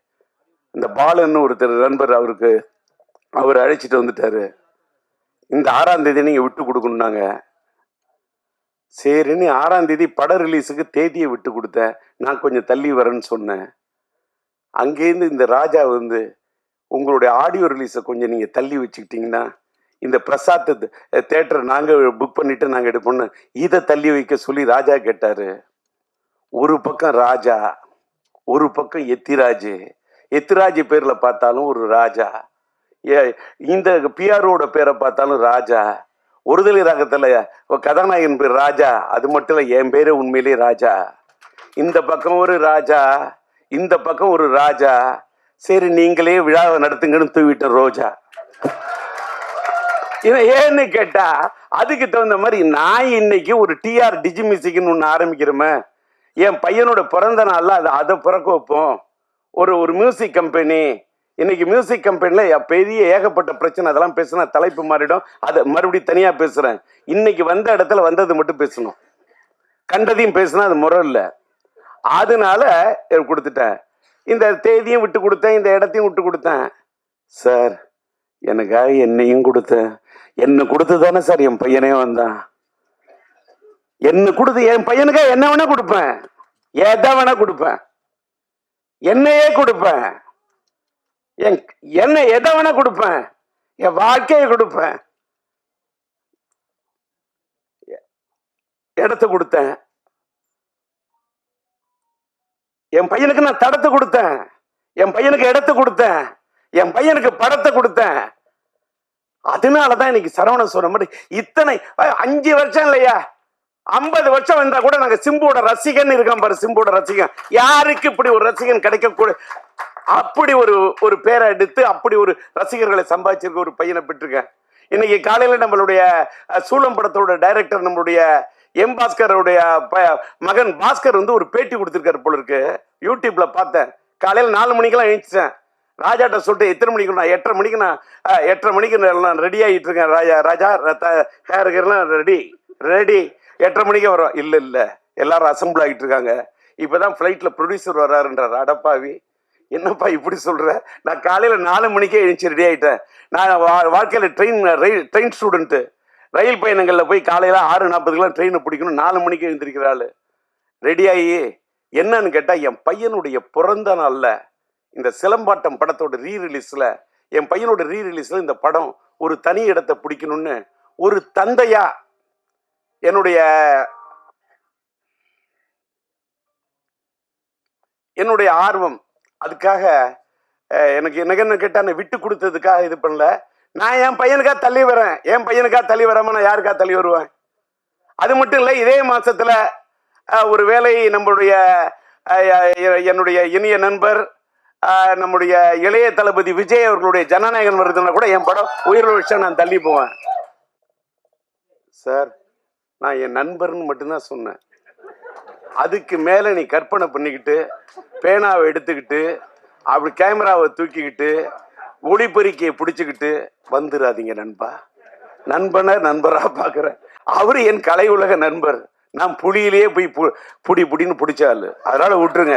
[SPEAKER 1] இந்த பாலன்னு ஒருத்தர் நண்பர், அவர் அழைச்சிட்டு வந்துட்டாரு. இந்த 6ஆம் தேதி நீங்க விட்டு கொடுக்கணும்னாங்க. சரின்னு 6ஆம் தேதி பட ரிலீஸுக்கு தேதியை விட்டு கொடுத்தேன். நான் கொஞ்சம் தள்ளி வரேன்னு சொன்னேன். அங்கேருந்து இந்த ராஜா வந்து, உங்களுடைய ஆடியோ ரிலீஸை கொஞ்சம் நீங்க தள்ளி வச்சுக்கிட்டீங்கன்னா இந்த பிரசாத் தேட்டர் நாங்க புக் பண்ணிட்டு நாங்க எடுப்போம்னு இதை தள்ளி வைக்க சொல்லி ராஜா கேட்டாரு. ஒரு பக்கம் ராஜா, ஒரு பக்கம் எத்திராஜ். எத்திராஜ் பேர்ல பார்த்தாலும் ஒரு ராஜா, இந்த பிஆரோட பேரை பார்த்தாலும் ராஜா. ஒருதலை ராகத்துல கதாநாயகன் பேர் ராஜா, அது மட்டும் இல்ல என் பேரு உண்மையிலே ராஜா. இந்த பக்கம் ஒரு ராஜா, இந்த பக்கம் ஒரு ராஜா. சரி நீங்களே விழாவை நடத்துங்கன்னு தூவிட்ட ரோஜா. ஏன்னு கேட்டா அதுக்கு தகுந்த மாதிரி நான் இன்னைக்கு ஒரு டிஆர் டிஜி மியூசிக்னு ஒன்று ஆரம்பிக்கிறோமே. என் பையனோட பிறந்த நாள்ல அதை பிறக்க வைப்போம். ஒரு மியூசிக் கம்பெனி, இன்னைக்கு மியூசிக் கம்பெனில பெரிய ஏகப்பட்ட பிரச்சனை, அதெல்லாம் பேசினா தலைப்பு மாறிடும், அதை மறுபடியும் தனியா பேசுறேன். இன்னைக்கு வந்த இடத்துல வந்தது மட்டும் பேசணும், கண்டதையும் பேசினா அது முறை இல்லை. அதனால கொடுத்துட்டேன். இந்த தேதியும் விட்டு கொடுத்தேன், இந்த இடத்தையும் விட்டு கொடுத்தேன். சார் எனக்காக என்னையும் கொடுத்தேன். என்ன கொடுத்து தானே சார் என் பையனே வந்தான். என்ன கொடுத்து என் பையனுக்காக என்ன வேணா கொடுப்பேன், எதை வேணா கொடுப்பேன், என்னையே கொடுப்பேன், என்ன எதை வேணா கொடுப்பேன், என் வாழ்க்கையை கொடுப்பேன். இடத்தை கொடுத்தேன், என் பையனுக்கு நான் தடத்தை கொடுத்தேன், என் பையனுக்கு இடத்தை கொடுத்தேன், என் பையனுக்கு படத்தை கொடுத்தேன். அதனாலதான் இன்னைக்கு சரவணன் சொன்ன மாதிரி இத்தனை 5 வருஷம் இல்லையா, 50 வருஷம் வந்தா கூட நாங்க சிம்புவோட ரசிகன் இருக்கான் பாரு. சிம்புவோட ரசிகன், யாருக்கு இப்படி ஒரு ரசிகன் கிடைக்க கூட, அப்படி ஒரு பேரை எடுத்து அப்படி ஒரு ரசிகர்களை சம்பாதிச்சிருக்க ஒரு பையனை பெற்றிருக்கேன். இன்னைக்கு காலையில நம்மளுடைய சூளம் படத்தோட டைரக்டர் நம்மளுடைய எம் பாஸ்கருடைய மகன் பாஸ்கர் வந்து ஒரு பேட்டி கொடுத்திருக்காரு போல இருக்கு, யூடியூப்ல பார்த்தேன். காலையில 4 மணிக்கெல்லாம் எழுந்துச்சேன். ராஜாட்ட சொல்லிட்டு எத்தனை மணிக்கு, நான் 8:30 மணிக்கு, நான் 8:30 மணிக்கு நான் ரெடி ஆகிட்டு இருக்கேன். ராஜா ஹேர்லாம் ரெடி 8:30 மணிக்கு வரும். இல்ல எல்லாரும் அசம்பிள் ஆகிட்டு இருக்காங்க, இப்பதான் ஃபிளைட்ல ப்ரொடியூசர் வர்றாருன்றார். அடப்பாவி, என்னப்பா இப்படி சொல்ற? நான் காலையில 4 மணிக்கே எழுந்துச்சு ரெடி ஆயிட்டேன். நான் வாழ்க்கையில ட்ரெயின் ஸ்டூடெண்ட். ரயில் பயணங்கள்ல போய் காலையில 6:40 ட்ரெயினை பிடிக்கணும், 4 மணிக்கு எழுந்திருக்கிறாள். ரெடி ஆகி என்னன்னு கேட்டா, என் பையனுடைய பிறந்த நாள்ல இந்த சிலம்பாட்டம் படத்தோட ரீரிலீஸ்ல, என் பையனோட ரீரிலீஸ்ல இந்த படம் ஒரு தனி இடத்தை பிடிக்கணும்னு ஒரு தந்தையா என்னுடைய ஆர்வம். அதுக்காக எனக்கு என்ன கேட்டா, விட்டு கொடுத்ததுக்காக இது பண்ணல. நான் என் பையனுக்காக தள்ளி வரேன். என் பையனுக்காக தள்ளி வராம நான் யாருக்காக தள்ளி வருவேன்? அது மட்டும் இல்லை, இதே மாசத்துல ஒரு வேளை நம்மளுடைய என்னுடைய இனிய நண்பர் நம்முடைய இளைய தளபதி விஜய் அவர்களுடைய ஜனநாயகன் வருதுன்னா கூட என் படம் உயிர் விஷயம் நான் தள்ளி போவேன். சார் நான் என் நண்பர்னு மட்டும்தான் சொன்னேன். அதுக்கு மேல நீ கற்பனை பண்ணிக்கிட்டு பேனாவை எடுத்துக்கிட்டு அப்படி கேமராவை தூக்கிக்கிட்டு ஒளிப்பெருக்கியை பிடிச்சுக்கிட்டு வந்துடாதீங்க நண்பா. நண்பரா பாக்குறேன். அவரு என் கலை உலக நண்பர். நான் புலியிலேயே போய் புடின்னு பிடிச்சாலு, அதனால விட்டுருங்க.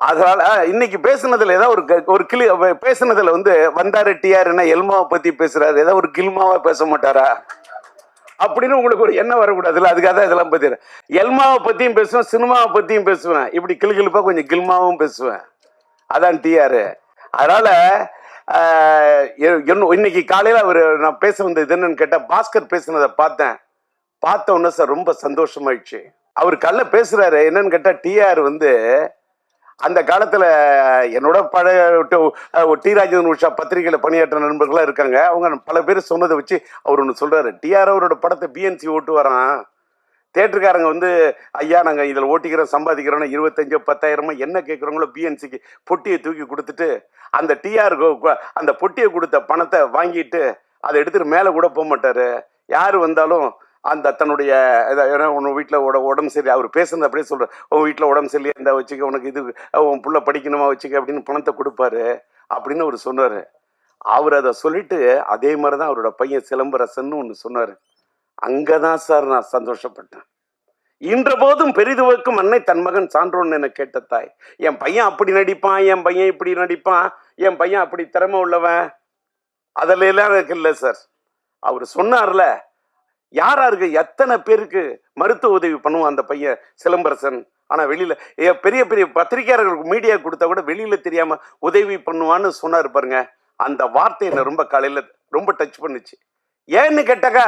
[SPEAKER 1] அதனால இன்னைக்கு பேசுனதுல ஏதாவது ஒரு கிளி பேசுனதுல வந்து வந்தாரு டிஆர் என்ன எல்மாவை பத்தி பேசுறாரு, ஏதாவது ஒரு கில்மாவா பேச மாட்டாரா அப்படின்னு உங்களுக்கு ஒரு எண்ணம் வரக்கூடாதுல்ல. அதுக்காக தான் இதெல்லாம் பத்தி எல்மாவை பத்தியும் பேசுவேன், சினிமாவை பத்தியும் பேசுவேன், இப்படி கிளுகிழுப்பா கொஞ்சம் கில்மாவும் பேசுவேன். அதான் டிஆர். அதனால இன்னைக்கு காலையில நான் பேச வந்தது என்னன்னு கேட்டா, பாஸ்கர் பேசுனதை பார்த்த உடனே சார் ரொம்ப சந்தோஷமாயிடுச்சு. அவர் கல்ல பேசுறாரு என்னன்னு கேட்டா, டிஆர் வந்து அந்த காலத்துல என்னோட பழைய டி ராஜேந்திரன் உஷா பத்திரிகையில பணியாற்ற நண்பர்களா இருக்காங்க. அவங்க பல பேர் சொன்னதை வச்சு அவர் ஒன்று சொல்றாரு. டிஆர் அவரோட படத்தை பிஎன்சி ஓட்டு வரான், தேட்டருக்காரங்க வந்து ஐயா நாங்க இதுல ஓட்டிக்கிறோம் சம்பாதிக்கிறோம் 25 10,000 என்ன கேட்குறவங்களோ பிஎன்சிக்கு பொட்டியை தூக்கி கொடுத்துட்டு அந்த டிஆர் அந்த பொட்டியை கொடுத்த பணத்தை வாங்கிட்டு அதை எடுத்துட்டு மேல கூட போக மாட்டாரு. யாரு வந்தாலும் அந்த தன்னுடைய உன் வீட்டில் உடம்பு சரி, அவர் பேசுறது அப்படியே சொல்ற, உன் வீட்டில் உடம்பு சரியில்லை இருந்தா வச்சுக்க, உனக்கு இது உன் புள்ள படிக்கணுமா வச்சுக்க அப்படின்னு பணத்தை கொடுப்பாரு அப்படின்னு அவர் சொன்னாரு. அவர் அதை சொல்லிட்டு அதே மாதிரிதான் அவரோட பையன் சிலம்பரசன் ஒன்று சொன்னாரு. அங்கதான் சார் நான் சந்தோஷப்பட்டேன். இன்ற போதும் பெரிதுவக்கும் அன்னை தன் மகன் சான்றோன்னு என கேட்ட தாய். என் பையன் அப்படி நடிப்பான், என் பையன் இப்படி நடிப்பான், என் பையன் அப்படி திறமை உள்ளவன், அதில் எல்லாம் எனக்கு இல்லை சார். அவர் சொன்னார்ல, யாராருக்கு எத்தனை பேருக்கு மருத்துவ உதவி பண்ணுவான் அந்த பையன் சிலம்பரசன். ஆனா வெளியில பெரிய பெரிய பத்திரிகையாளர்களுக்கு மீடியா கொடுத்தா கூட வெளியில தெரியாம உதவி பண்ணுவான்னு சொன்னாரு பாருங்க. அந்த வார்த்தை என்ன ரொம்ப காலையில ரொம்ப டச் பண்ணுச்சு. ஏன்னு கேட்டாக்கா,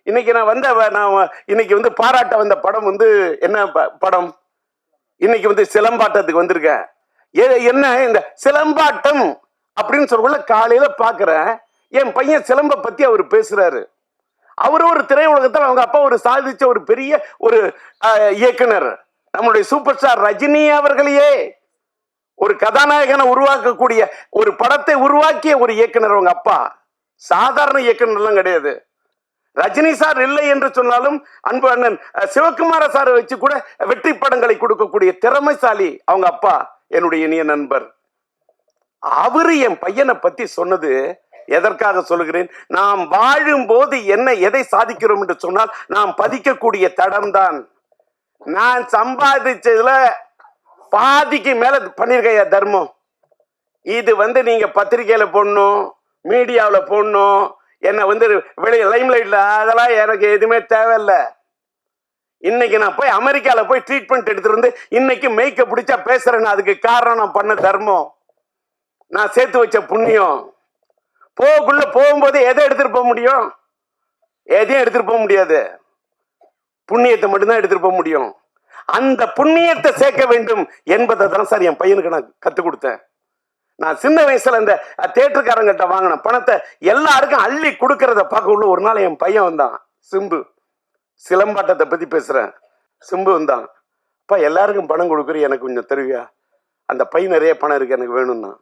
[SPEAKER 1] இன்னைக்கு நான் இன்னைக்கு வந்து பாராட்ட வந்த படம் வந்து என்ன படம், இன்னைக்கு வந்து சிலம்பாட்டத்துக்கு வந்திருக்கேன். என்ன இந்த சிலம்பாட்டம் அப்படின்னு சொல்ல காலையில பாக்குறேன், என் பையன் சிலம்ப பத்தி அவர் பேசுறாரு. அவரு ஒரு திரையுலகத்தில் அவங்க அப்பா ஒரு சாதிச்ச ஒரு பெரிய ஒரு இயக்குனர், நம்முடைய சூப்பர் ஸ்டார் ரஜினி அவர்களையே ஒரு கதாநாயகனை உருவாக்கக்கூடிய ஒரு படத்தை உருவாக்கிய ஒரு இயக்குனர் அவங்க அப்பா. சாதாரண இயக்குனர் எல்லாம் கிடையாது. ரஜினி சார் இல்லை என்று சொன்னாலும் அன்பு அண்ணன் சிவகுமார சாரை வச்சு கூட வெற்றி படங்களை கொடுக்கக்கூடிய திறமைசாலி அவங்க அப்பா, என்னுடைய இனிய நண்பர். அவரு என் பையனை பத்தி சொன்னது எதற்காக சொல்லுகிறேன், நாம் வாழும் போது எதை சாதிக்கிறோம் என்று சொன்னால் நாம் பதிக்கக்கூடிய தடம் தான். நான் சம்பாதிச்சதுல பாதிக்கு மேல பண்ணிருக்கையா தர்மம். இது வந்து நீங்க பத்திரிகையில போடணும், மீடியாவில் போடணும், என்ன வந்து வெளியே லைம்லைட்ல, அதெல்லாம் எனக்கு எதுவுமே தேவையில்லை. இன்னைக்கு நான் போய் அமெரிக்கால போய் ட்ரீட்மெண்ட் எடுத்துட்டு வந்து இன்னைக்கு மேய்க்க பிடிச்சா பேசுறேன்னு அதுக்கு காரணம் நான் பண்ண தர்மம், நான் சேர்த்து வச்ச புண்ணியம். போகும்போது எதை எடுத்துட்டு போக முடியும்? எதையும் எடுத்துட்டு போக முடியாது. புண்ணியத்தை மட்டும்தான் எடுத்துட்டு போக முடியும். அந்த புண்ணியத்தை சேர்க்க வேண்டும் என்பதை தான் சார் என் பையனுக்கு நான் கத்துக் கொடுத்தேன். நான் சின்ன வயசுல இந்த தேட்டருக்காரங்கிட்ட வாங்கின பணத்தை எல்லாருக்கும் அள்ளி கொடுக்கறத பார்க்க உள்ள ஒரு நாள் என் பையன் வந்தான், சிம்பு. சிலம்பாட்டத்தை பத்தி பேசுறேன். சிம்பு வந்தான், அப்பா எல்லாருக்கும் பணம் கொடுக்குற, எனக்கு கொஞ்சம் தருவியா? அந்த பையன் நிறைய பணம் இருக்கு, எனக்கு வேணும்னா.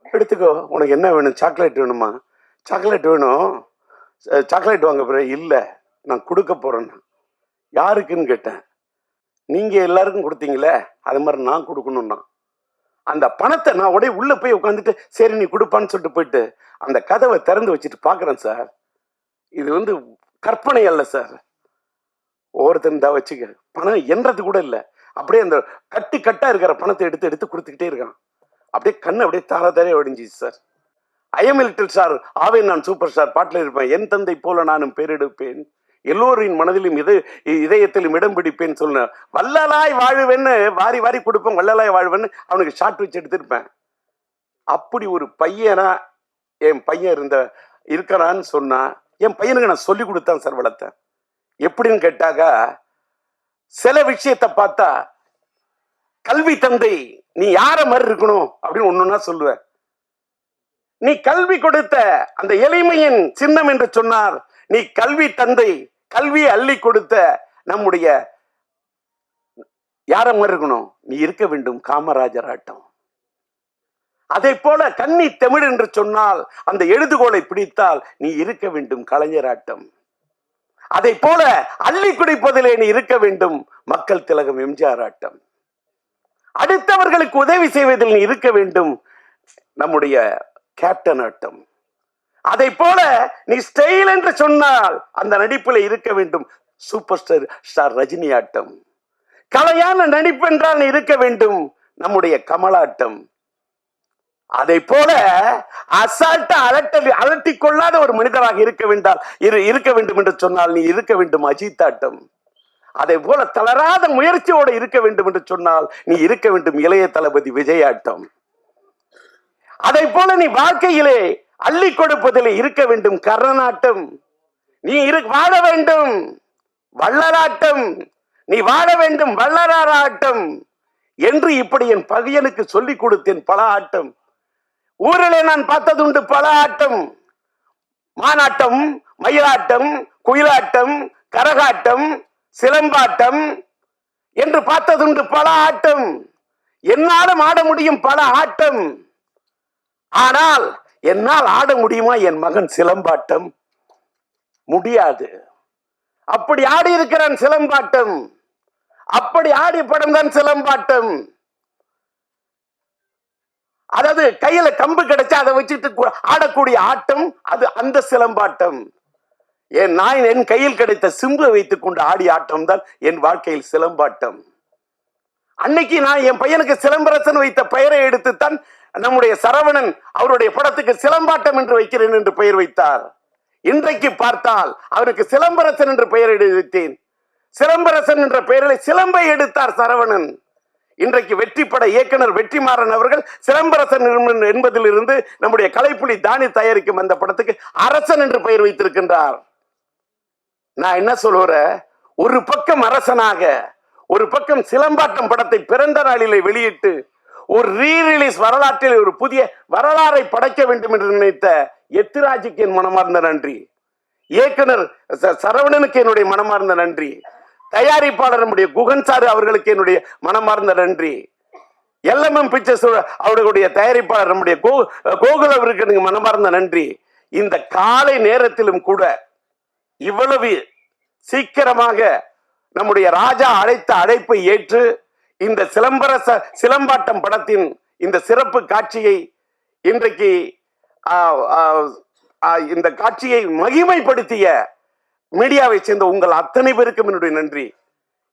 [SPEAKER 1] எடுத்துக்கோ, உனக்கு என்ன வேணும்? சாக்லேட் வேணுமா? சாக்லேட் வேணும், சாக்லேட் வாங்க போற? இல்லை, நான் கொடுக்க போறேன்னா. யாருக்குன்னு கேட்டேன். நீங்க எல்லாருக்கும் கொடுத்தீங்களே, அது மாதிரி நான் கொடுக்கணும்னா. அந்த பணத்தை நான் உடைய உள்ள போய் உட்காந்துட்டு சரி நீ கொடுப்பான்னு சொல்லிட்டு போயிட்டு அந்த கதவை திறந்து வச்சுட்டு பாக்குறேன் சார். இது வந்து கற்பனை அல்ல சார். ஒவ்வொருத்தன் தான் வச்சுக்க, பணம் என்றது கூட இல்லை, அப்படியே அந்த கட்டா இருக்கிற பணத்தை எடுத்து எடுத்து கொடுத்துக்கிட்டே இருக்கான். அப்படியே கண்ணு அப்படியே தாரே ஒடிஞ்சிச்சு சார். ஐஎம் லிட்டில் ஸ்டார் ஆவேன் நான் சூப்பர் ஸ்டார் பாட்டில் இருப்பேன். என் தந்தை போல நானும் பேரெடுப்பேன், எல்லோரின் மனதிலும் இதயத்திலும் இடம் பிடிப்பேன்னு சொன்ன, வள்ளலாய் வாழ்வேன்னு வாரி வாரி கொடுப்பேன், வள்ளலாய் வாழ்வேன்னு அவனுக்கு ஷார்ட் வச்சு எடுத்திருப்பேன். அப்படி ஒரு பையனா என் பையன் இருக்கிறான்னு சொன்னா, என் பையனுக்கு நான் சொல்லி கொடுத்தேன் சார், வளர்த்தேன். எப்படின்னு கேட்டாக்கா, சில விஷயத்தை பார்த்தா கல்வி தந்தை நீ யார மாதிரி இருக்கணும் அப்படின்னு ஒண்ணுன்னா சொல்லுவேன். நீ கல்வி கொடுத்த அந்த எளிமையின் சின்னம் என்று சொன்னார். நீ கல்வி தந்தை, கல்வியை அள்ளி கொடுத்த நம்முடைய யார மாதிரி இருக்கணும்? நீ இருக்க வேண்டும் காமராஜர் ஆட்டம். அதை போல கன்னி தமிழ் என்று சொன்னால் அந்த எழுதுகோலை பிடித்தால் நீ இருக்க வேண்டும் கலைஞர் ஆட்டம். அதை போல அள்ளி குடிப்பதிலே நீ இருக்க வேண்டும் மக்கள் திலகம் எம்ஜிஆர் ஆட்டம். அடுத்தவர்களுக்கு உதவி செய்வதில் நீ இருக்க வேண்டும் நம்முடைய கேப்டன் ஆட்டம். அதை போல நீ ஸ்டைல் என்று சொன்னால் அந்த நடிப்பில் இருக்க வேண்டும் சூப்பர் ஸ்டார் ரஜினி ஆட்டம். கலையான நடிப்பு என்றால் நீ இருக்க வேண்டும் நம்முடைய கமலாட்டம். அதை போல அசால்ட்டா அலட்டிக் கொள்ளாத ஒரு மனிதராக இருக்க வேண்டும் என்று சொன்னால் நீ இருக்க வேண்டும் அஜித்தாட்டம். அதை போல தளராத முயற்சியோடு இருக்க வேண்டும் என்று சொன்னால் நீ இருக்க வேண்டும் இளைய தளபதி விஜயாட்டம். அதை போல நீ வாழ்க்கையிலே அள்ளி கொடுப்பதில் இருக்க வேண்டும் கர்ணனாட்டம். நீ வாழ வேண்டும் வள்ளலாட்டம், நீ வாழ வேண்டும் வள்ளலாராட்டம் என்று இப்படி என் பகையனுக்கு சொல்லிக் கொடுத்தேன். பல ஆட்டம் ஊரிலே நான் பார்த்ததுண்டு, பல ஆட்டம், மானாட்டம், மயிலாட்டம், குயிலாட்டம், கரகாட்டம், சிலம்பாட்டம் என்று பார்த்ததுண்டு, பல ஆட்டம். என்னாலும் ஆட முடியும் பல ஆட்டம். ஆனால் என்னால் ஆட முடியுமா என் மகன் சிலம்பாட்டம்? முடியாது. அப்படி ஆடி இருக்கிறான் சிலம்பாட்டம். அப்படி ஆடி படம் தான் சிலம்பாட்டம். அதாவது கையில கம்பு கிடைச்சா அதை வச்சுட்டு ஆடக்கூடிய ஆட்டம், அது அந்த சிலம்பாட்டம். நான் என் கையில் கிடைத்த சிம்பு வைத்துக் கொண்டு ஆடிய ஆட்டம் தான் என் வாழ்க்கையில் சிலம்பாட்டம். அன்னைக்கு நான் என் பையனுக்கு சிலம்பரசன் வைத்த பெயரை எடுத்துத்தான் நம்முடைய சரவணன் அவருடைய படத்துக்கு சிலம்பாட்டம் என்று வைக்கிறேன் என்று பெயர் வைத்தார். இன்றைக்கு பார்த்தால் அவருக்கு சிலம்பரசன் என்று பெயர் எடுத்தேன். சிலம்பரசன் என்ற பெயரில் சிலம்பை எடுத்தார் சரவணன். இன்றைக்கு வெற்றி பட இயக்குனர் வெற்றிமாறன் அவர்கள் சிலம்பரசன் என்பதிலிருந்து நம்முடைய கலைப்புலி தானி தயாரிக்கும் அந்த படத்துக்கு அரசன் என்று பெயர் வைத்திருக்கின்றார். நான் என்ன சொல்லுறேன், ஒரு பக்கம் அரசனாக, ஒரு பக்கம் சிலம்பாட்டம் படத்தை பிறந்த நாளிலே வெளியிட்டு ஒரு ரீரிலீஸ் வரலாற்றில் ஒரு புதிய வரலாறை படைக்க வேண்டும் என்று நினைத்த எத்திராஜுக்கு என் மனமார்ந்த நன்றி, இயக்குனர் சரவணனுக்கு என்னுடைய மனமார்ந்த நன்றி, தயாரிப்பாளர் நம்முடைய குகன் சாரு அவர்களுக்கு என்னுடைய மனமார்ந்த நன்றி, LMM பிக்சர்ஸ் அவர்களுடைய தயாரிப்பாளர் நம்முடைய கோகுல் அவருக்கு எனக்கு மனமார்ந்த நன்றி. இந்த காலை நேரத்திலும் கூட இவ்வளவு சீக்கிரமாக நம்முடைய ராஜா அழைத்த அழைப்பை ஏற்று இந்த சிலம்பாட்டம் படத்தின் இந்த சிறப்பு காட்சியை இன்றைக்கு இந்த காட்சியை மகிமைப்படுத்திய மீடியாவை சேர்ந்த உங்கள் அத்தனை பேருக்கும் என்னுடைய நன்றி.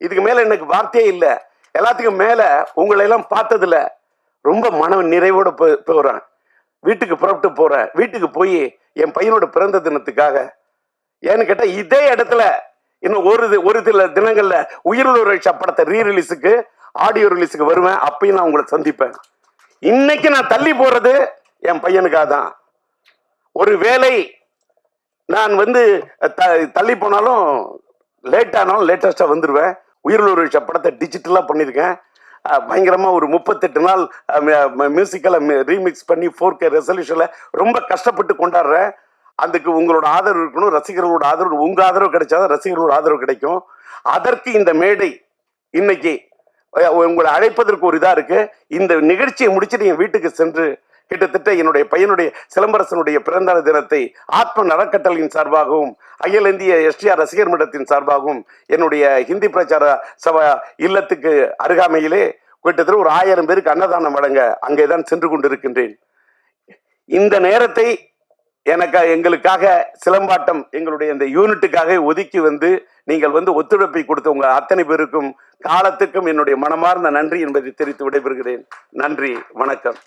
[SPEAKER 1] இதுக்கு மேல எனக்கு வார்த்தையே இல்லை. எல்லாத்துக்கும் மேல உங்களை எல்லாம் பார்த்ததுல ரொம்ப மன நிறைவோட போறேன். வீட்டுக்கு புறப்பட்டு போறேன். வீட்டுக்கு போய் என் பையனோட பிறந்த தினத்துக்காக, ஏன்னு கேட்டா இதே இடத்துல இன்னும் ஒரு சில தினங்கள்ல உயிருள்ள படத்தை ரீரிலீஸுக்கு ஆடியோ ரிலீஸுக்கு வருவேன். அப்பயும் நான் உங்களை சந்திப்பேன். இன்னைக்கு நான் தள்ளி போறது என் பையனுக்காக தான். ஒரு வேளை நான் தள்ளி போனாலும் லேட் ஆனாலும் லேட்டஸ்டா வந்துருவேன். உயிருள்ள படத்தை டிஜிட்டலா பண்ணிருக்கேன். பயங்கரமா ஒரு 38 நாள் மியூசிக்கல ரீமிக்ஸ் பண்ணி 4K ரெசல்யூஷன்ல ரொம்ப கஷ்டப்பட்டு கொண்டாடுறேன். அதுக்கு உங்களோட ஆதரவு இருக்கணும், ரசிகர்களோட ஆதரவு. உங்க ஆதரவு கிடைச்சாதான் ரசிகர்களோட ஆதரவு கிடைக்கும். அதற்கு இந்த மேடை இன்னைக்கு உங்களை அழைப்பதற்கு ஒரு இதா இருக்கு. இந்த நிகழ்ச்சியை முடிச்சுட்டு என் வீட்டுக்கு சென்று கிட்டத்தட்ட என்னுடைய பையனுடைய சிலம்பரசனுடைய பிறந்த தினத்தை ஆத்ம நலக்கட்டளையின் சார்பாகவும் அகில இந்திய STR ரசிகர் மன்றத்தின் சார்பாகவும் என்னுடைய ஹிந்தி பிரச்சார சபா இல்லத்துக்கு அருகாமையிலே கிட்டத்தட்ட ஒரு 1000 பேருக்கு அன்னதானம் வழங்க அங்கேதான் சென்று கொண்டிருக்கின்றேன். இந்த நேரத்தை எங்களுக்காக சிலம்பாட்டம் எங்களுடைய இந்த யூனிட்டுக்காக ஒதுக்கி நீங்கள் ஒத்துழைப்பை கொடுத்த உங்க அத்தனை பேருக்கும் காலத்துக்கும் என்னுடைய மனமார்ந்த நன்றி என்பதை தெரிவித்து விடைபெறுகிறேன். நன்றி, வணக்கம்.